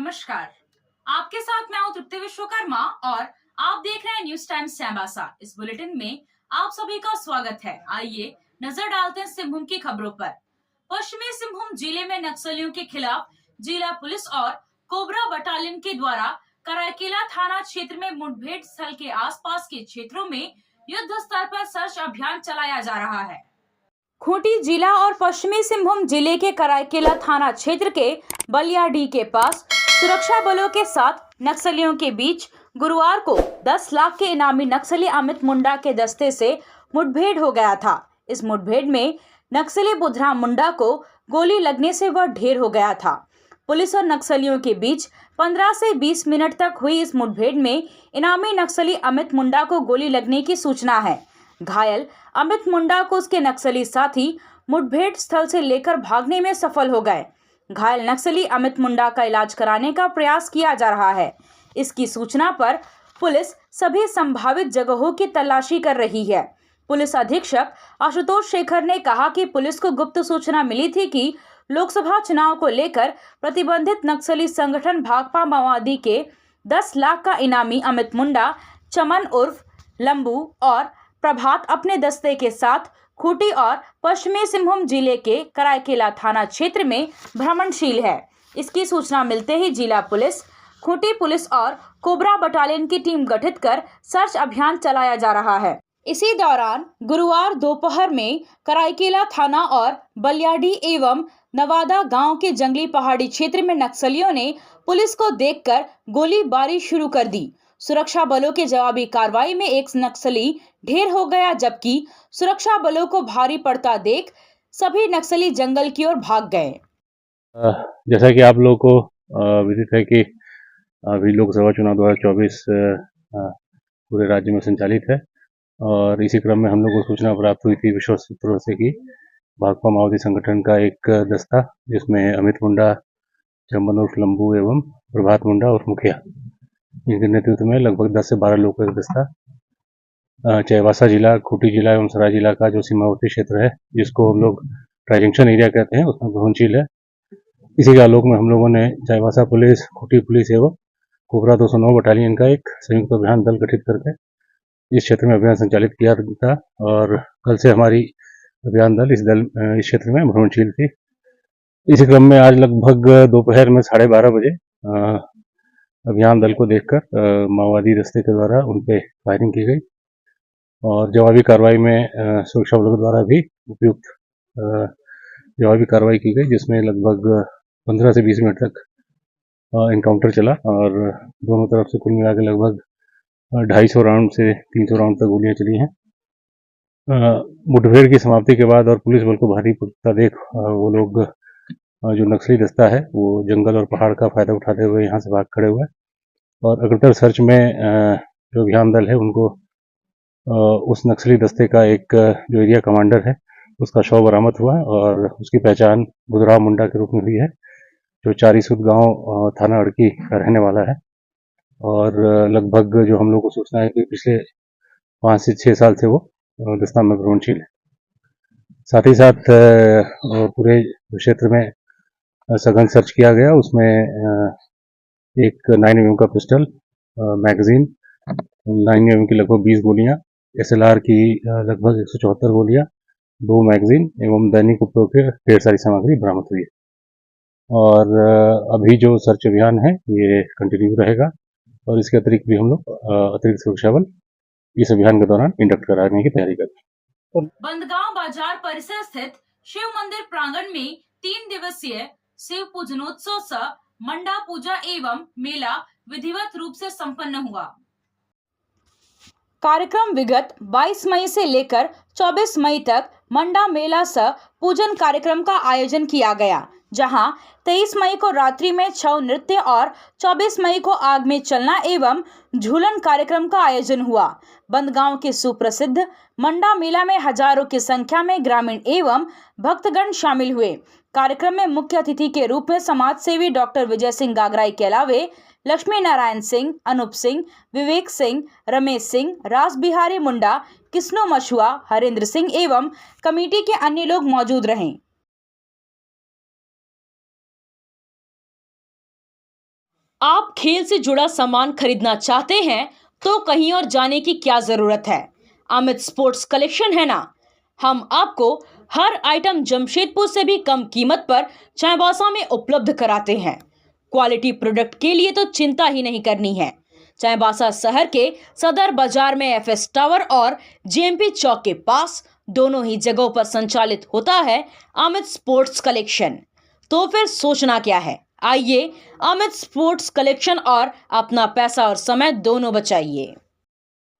नमस्कार, आपके साथ मैं हूं तृप्ति विश्वकर्मा और आप देख रहे हैं न्यूज टाइम्स चाईबासा। इस बुलेटिन में आप सभी का स्वागत है। आइए नजर डालते हैं सिंहभूम की खबरों पर। पश्चिमी सिंहभूम जिले में नक्सलियों के खिलाफ जिला पुलिस और कोबरा बटालियन के द्वारा कराईकेला थाना क्षेत्र में मुठभेड़ स्थल के आसपास के क्षेत्रों में युद्ध स्तर पर सर्च अभियान चलाया जा रहा है। खूंटी जिला और पश्चिमी सिंहभूम जिले के कराईकेला थाना क्षेत्र के बलियाडीह के पास सुरक्षा बलों के साथ नक्सलियों के बीच गुरुवार को 10 लाख के इनामी नक्सली अमित मुंडा के दस्ते से मुठभेड़ हो गया था। इस मुठभेड़ में नक्सली बुधराम मुंडा को गोली लगने से वह ढेर हो गया था। पुलिस और नक्सलियों के बीच 15 से 20 मिनट तक हुई इस मुठभेड़ में इनामी नक्सली अमित मुंडा को गोली लगने की सूचना है। घायल अमित मुंडा को उसके नक्सली साथी मुठभेड़ स्थल से लेकर भागने में सफल हो गए। घायल नक्सली अमित मुंडा का इलाज कराने का प्रयास किया जा रहा है। इसकी सूचना पर पुलिस सभी संभावित जगहों की तलाशी कर रही है। पुलिस अधीक्षक आशुतोष शेखर ने कहा कि पुलिस को गुप्त सूचना मिली थी कि लोकसभा चुनाव को लेकर प्रतिबंधित नक्सली संगठन भाकपा माओवादी के 10 लाख का इनामी अमित मुंडा, चमन उर्फ लंबू और प्रभात अपने दस्ते के साथ खूंटी और पश्चिमी सिंहभूम जिले के कराईकेला थाना क्षेत्र में भ्रमणशील है। इसकी सूचना मिलते ही जिला पुलिस, खूंटी पुलिस और कोबरा बटालियन की टीम गठित कर सर्च अभियान चलाया जा रहा है। इसी दौरान गुरुवार दोपहर में कराईकेला थाना और बलियाडीह एवं नवादा गांव के जंगली पहाड़ी क्षेत्र में नक्सलियों ने पुलिस को देखकर गोलीबारी शुरू कर दी। सुरक्षा बलों के जवाबी कार्रवाई में एक नक्सली ढेर हो गया, जबकि सुरक्षा बलों को भारी पड़ता देख सभी नक्सली जंगल की ओर भाग गए। जैसा कि आप लोगों को विदित है कि अभी लोकसभा चुनाव 2024 पूरे राज्य में संचालित है और इसी क्रम में हम लोग को सूचना प्राप्त हुई थी विश्वस्त सूत्रों से कि भाकपा माओवादी संगठन का एक दस्ता, जिसमें अमित मुंडा, चंबन उर्फ लंबू एवं प्रभात मुंडा और मुखिया, इनके नेतृत्व में लगभग 10 से 12 लोगों का एक दस्ता चाईबासा जिला, खूंटी जिला एवं सराय जिला का जो सीमावर्ती क्षेत्र है, जिसको हम लोग ट्राई जंक्शन एरिया कहते हैं, उसमें भ्रमणशील है। इसी के आलोक में हम लोगों ने चाईबासा पुलिस, खूंटी पुलिस एवं कोबरा 209 बटालियन का एक संयुक्त अभियान दल गठित करके इस क्षेत्र में अभियान संचालित किया था और कल से हमारी अभियान दल इस क्षेत्र में भ्रमणशील थी। इसी क्रम में आज लगभग दोपहर में 12:30 बजे अभियान दल को देखकर माओवादी दस्ते के द्वारा उन पे फायरिंग की गई और जवाबी कार्रवाई में सुरक्षा बलों द्वारा भी उपयुक्त जवाबी कार्रवाई की गई, जिसमें लगभग 15 से 20 मिनट तक इनकाउंटर चला और दोनों तरफ से कुल मिला के लगभग 250 राउंड से 300 राउंड तक गोलियां चली हैं। मुठभेड़ की समाप्ति के बाद और पुलिस बल को भारी पड़ता देख वो लोग जो नक्सली दस्ता है वो जंगल और पहाड़ का फायदा उठाते हुए यहाँ से भाग खड़े हुए और अग्रतर सर्च में जो अभियान दल है उनको उस नक्सली दस्ते का एक जो एरिया कमांडर है उसका शव बरामद हुआ और उसकी पहचान बुधराम मुंडा के रूप में हुई है, जो चारीसूद गांव थाना अड़की का रहने वाला है और लगभग जो हम लोग को सूचना है कि पिछले 5 से 6 साल से वो दस्ता में भ्रमणशील है। साथ ही साथ पूरे क्षेत्र में सघन सर्च किया गया। उसमें एक 9mm का पिस्टल, मैगजीन, 9mm की लगभग 20 गोलियां, SLR की लगभग 174 गोलियां, 2 मैगजीन एवं दैनिक उपयोग के ढेर सारी सामग्री बरामद हुई है और अभी जो सर्च अभियान है ये कंटिन्यू रहेगा और इसके अतिरिक्त भी हम लोग अतिरिक्त सुरक्षा बल इस अभियान के दौरान इंडक्ट कराने की तैयारी कर रहे हैं। बंदगांव बाजार परिसर स्थित शिव मंदिर प्रांगण में 3 दिवसीय शिव पूजनोत्सव सह मंडा पूजा एवं मेला विधिवत रूप से संपन्न हुआ। कार्यक्रम विगत 22 मई से लेकर 24 मई तक मंडा मेला सह पूजन कार्यक्रम का आयोजन किया गया, जहां 23 मई को रात्रि में छऊ नृत्य और 24 मई को आग में चलना एवं झूलन कार्यक्रम का आयोजन हुआ। बंदगांव के सुप्रसिद्ध मंडा मेला में हजारों की संख्या में ग्रामीण एवं भक्तगण शामिल हुए। कार्यक्रम में मुख्य अतिथि के रूप में समाज सेवी डॉक्टर विजय सिंह गागराई के अलावे लक्ष्मी नारायण सिंह, अनूप सिंह, विवेक सिंह, रमेश सिंह, रास बिहारी मुंडा, किस्नो मछुआ, हरेंद्र सिंह एवं कमेटी के अन्य लोग मौजूद रहे। आप खेल से जुड़ा सामान खरीदना चाहते हैं तो कहीं और जाने की क्या जरूरत है। अमित स्पोर्ट्स कलेक्शन है ना। हम आपको हर आइटम जमशेदपुर से भी कम कीमत पर चाईबासा में उपलब्ध कराते हैं। क्वालिटी प्रोडक्ट के लिए तो चिंता ही नहीं करनी है। चाईबासा शहर के सदर बाजार में एफएस टावर और जेएमपी चौक के पास दोनों ही जगहों पर संचालित होता है अमित स्पोर्ट्स कलेक्शन। तो फिर सोचना क्या है, आइए अमित स्पोर्ट्स कलेक्शन और अपना पैसा और समय दोनों बचाइए।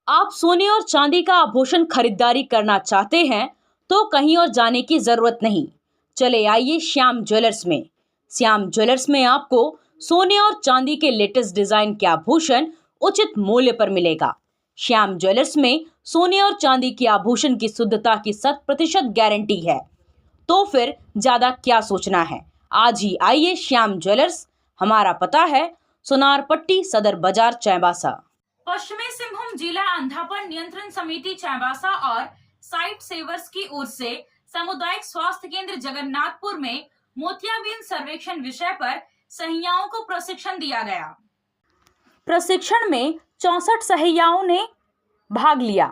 आप सोने और चांदी का आभूषण खरीदारी करना चाहते हैं तो कहीं और जाने की जरूरत नहीं। चले आइए श्याम ज्वेलर्स में। श्याम ज्वेलर्स में आपको सोने और चांदी के लेटेस्ट डिजाइन के आभूषण उचित मूल्य पर मिलेगा। श्याम ज्वेलर्स में सोने और चांदी के आभूषण की शुद्धता की 100% गारंटी है। तो फिर ज्यादा क्या सोचना है, आज ही आइए श्याम ज्वेलर्स। हमारा पता है सोनारपट्टी सदर बाजार चाईबासा। पश्चिमी सिंहभूम जिला अंधापन नियंत्रण समिति चाईबासा और साइट सेवर्स की ओर से सामुदायिक स्वास्थ्य केंद्र जगन्नाथपुर में मोतियाबिंद सर्वेक्षण विषय पर सहियाओं को प्रशिक्षण दिया गया। प्रशिक्षण में 64 सहियाओं ने भाग लिया।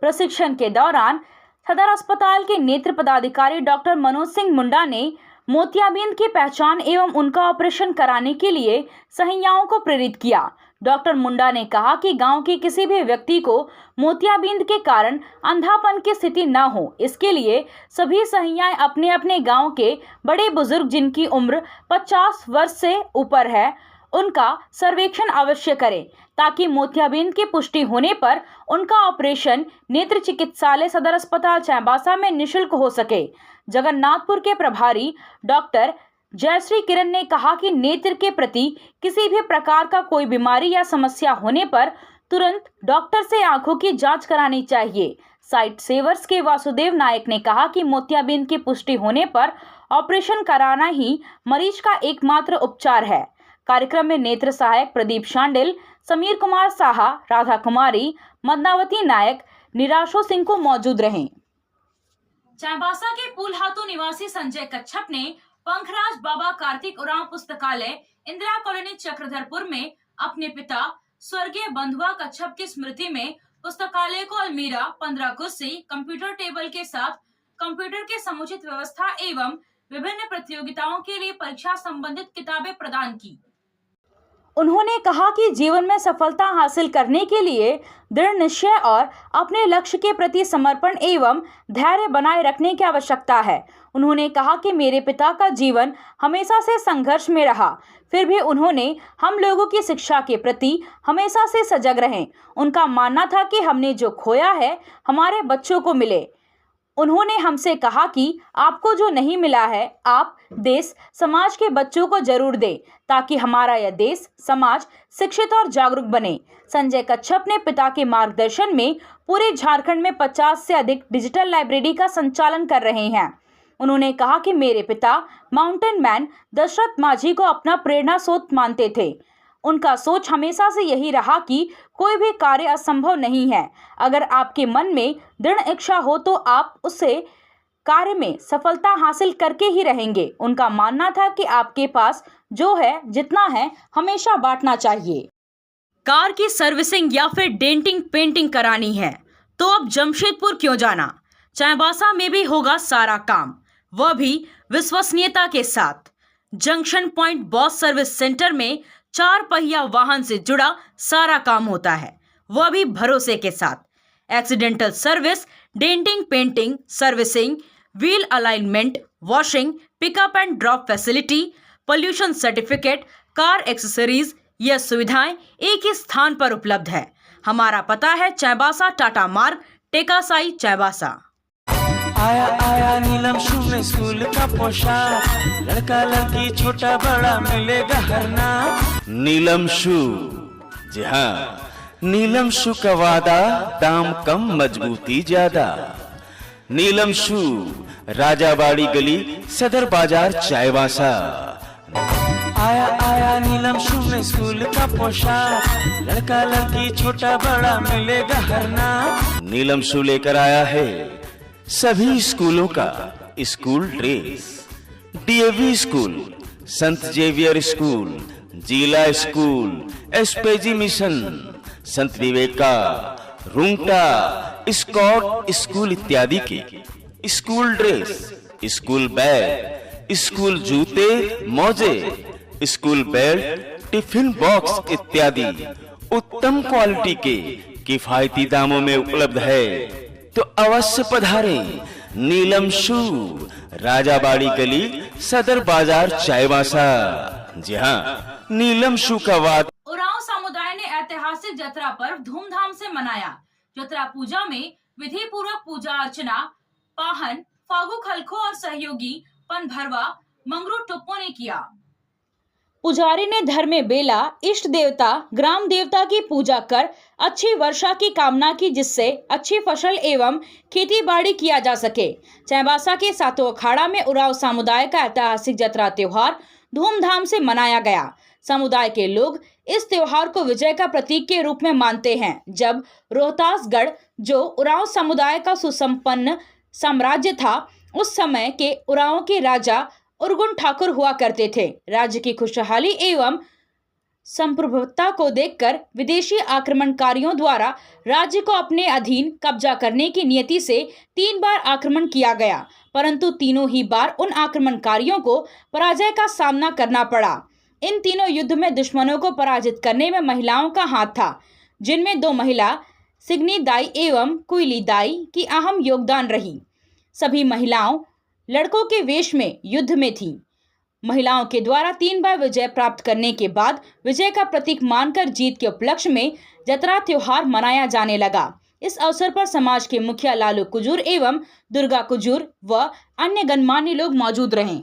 प्रशिक्षण के दौरान सदर अस्पताल के नेत्र पदाधिकारी डॉक्टर मनोज सिंह मुंडा ने मोतियाबिंद की पहचान एवं उनका ऑपरेशन कराने के लिए सहियाओं को प्रेरित किया। डॉक्टर मुंडा ने कहा कि गांव के किसी भी व्यक्ति को मोतियाबिंद के कारण अंधापन की स्थिति न हो, इसके लिए सभी सहियाएं अपने अपने गांव के बड़े बुजुर्ग जिनकी उम्र 50 वर्ष से ऊपर है उनका सर्वेक्षण अवश्य करें, ताकि मोतियाबिंद की पुष्टि होने पर उनका ऑपरेशन नेत्र चिकित्सालय सदर अस्पताल चाईबासा में निःशुल्क हो सके। जगन्नाथपुर के प्रभारी डॉक्टर जयश्री किरण ने कहा कि नेत्र के प्रति किसी भी प्रकार का कोई बीमारी या समस्या होने पर तुरंत डॉक्टर से आंखों की जांच करानी चाहिए। साइट सेवर्स के वासुदेव नायक ने कहा कि मोतियाबिंद की पुष्टि होने पर ऑपरेशन कराना ही मरीज का एकमात्र उपचार है। कार्यक्रम में नेत्र सहायक प्रदीप शांडिल, समीर कुमार साहा, राधा कुमारी, मदनावती नायक, निराशो सिंह को मौजूद रहे। चाईबासा के पुलहातू निवासी संजय कच्छप ने पंखराज बाबा कार्तिक उरांव पुस्तकालय इंदिरा कॉलोनी चक्रधरपुर में अपने पिता स्वर्गीय बंधुआ कच्छप की स्मृति में पुस्तकालय को अलमीरा, 15 कुर्सी, कंप्यूटर टेबल के साथ कंप्यूटर के समुचित व्यवस्था एवं विभिन्न प्रतियोगिताओं के लिए परीक्षा संबंधित किताबें प्रदान की। उन्होंने कहा कि जीवन में सफलता हासिल करने के लिए दृढ़ निश्चय और अपने लक्ष्य के प्रति समर्पण एवं धैर्य बनाए रखने की आवश्यकता है। उन्होंने कहा कि मेरे पिता का जीवन हमेशा से संघर्ष में रहा, फिर भी उन्होंने हम लोगों की शिक्षा के प्रति हमेशा से सजग रहे। उनका मानना था कि हमने जो खोया है हमारे बच्चों को मिले। उन्होंने हमसे कहा कि आपको जो नहीं मिला है आप देश समाज के बच्चों को जरूर दें, ताकि हमारा यह देश समाज शिक्षित और जागरूक बने। संजय कच्छप ने पिता के मार्गदर्शन में पूरे झारखंड में 50 से अधिक डिजिटल लाइब्रेरी का संचालन कर रहे हैं। उन्होंने कहा कि मेरे पिता माउंटेन मैन दशरथ माझी को अपना प्रेरणा स्रोत मानते थे। उनका सोच हमेशा से यही रहा कि कोई भी कार्य असंभव नहीं है। अगर आपके मन में दृढ़ इच्छा हो तो आप उसे कार्य में सफलता हासिल करके ही रहेंगे। उनका मानना था कि आपके पास जो है जितना है हमेशा बांटना चाहिए। कार की सर्विसिंग या फिर डेंटिंग पेंटिंग करानी है तो अब जमशेदपुर क्यों जाना, चाईबासा में भी होगा सारा काम, वह भी विश्वसनीयता के साथ। Junction point boss service centre में 4 पहिया वाहन से जुड़ा सारा काम होता है, वह भी भरोसे के साथ। Accidental service, denting painting, servicing, wheel alignment, washing, pickup and drop facility, pollution certificate, car accessories, यह सुविधाएं एक ही स्थान पर उपलब्ध है। हमारा पता है चाईबासा टाटा मार्ग, टेकासाई, चाईबासा। आया आया नीलम शू में स्कूल का पोशाक, लड़का लड़की छोटा बड़ा मिलेगा हर नाम। नीलम शू, जी हाँ, नीलम शू का वादा, दाम कम मजबूती ज्यादा। नीलम शू, राजाबाड़ी गली, सदर बाजार, चाईबासा। आया आया नीलम शू में स्कूल का पोशाक, लड़का लड़की छोटा बड़ा मिलेगा हर नाम। नीलम शू लेकर आया है सभी स्कूलों का स्कूल ड्रेस। डीएवी स्कूल, संत जेवियर स्कूल, जिला स्कूल, एसपीजी मिशन, संत विवेका, रुंगटा, स्कॉट स्कूल इत्यादि के school dress, school bag, school जूते, मोजे, स्कूल बेल्ट, टिफिन बॉक्स इत्यादि उत्तम क्वालिटी के किफायती दामों में उपलब्ध है। तो अवश्य पधारें नीलम शू, राजाबाड़ी गली, सदर बाजार, चाईबासा। जी हाँ, नीलम शू का वाद। उरांव समुदाय ने ऐतिहासिक जतरा पर्व धूमधाम से मनाया। जतरा पूजा में विधि पूर्वक पूजा अर्चना पाहन फागु खलखो और सहयोगी पन भरवा मंगरू टुप्पो ने किया। पुजारी ने धर में बेला, इष्ट देवता, ग्राम देवता की पूजा कर अच्छी वर्षा की कामना की, जिससे अच्छी फसल एवं खेती बाड़ी किया जा सके। चाईबासा के सातों अखाड़ा में उरांव समुदाय का ऐतिहासिक जतरा त्योहार धूमधाम से मनाया गया। समुदाय के लोग इस त्योहार को विजय का प्रतीक के रूप में मानते हैं। जब रोहतासगढ़, जो उरांव समुदाय का सुसंपन्न साम्राज्य था, उस समय के उरांव के राजा उर्गुन ठाकुर हुआ करते थे। राज्य की खुशहाली एवं संप्रभुता को देखकर विदेशी आक्रमणकारियों द्वारा राज्य को अपने अधीन कब्जा करने की नियति से 3 बार आक्रमण किया गया, परंतु तीनों ही बार उन आक्रमणकारियों को पराजय का सामना करना पड़ा। इन तीनों युद्ध में दुश्मनों को पराजित करने में महिलाओं का हाथ था, जिनमें 2 महिला सिग्नी दाई एवं कुइली दाई की अहम योगदान रही। सभी महिलाओं लड़कों के वेश में युद्ध में थीं। महिलाओं के द्वारा 3 बार विजय प्राप्त करने के बाद विजय का प्रतीक मानकर जीत के उपलक्ष्य में जतरा त्योहार मनाया जाने लगा। इस अवसर पर समाज के मुखिया लालू कुजूर एवं दुर्गा कुजूर व अन्य गणमान्य लोग मौजूद रहे।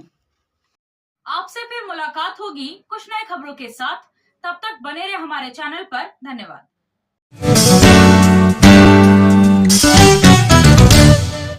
आपसे फिर मुलाकात होगी कुछ नई खबरों के साथ। तब तक बने रहे हमारे चैनल पर। धन्यवाद।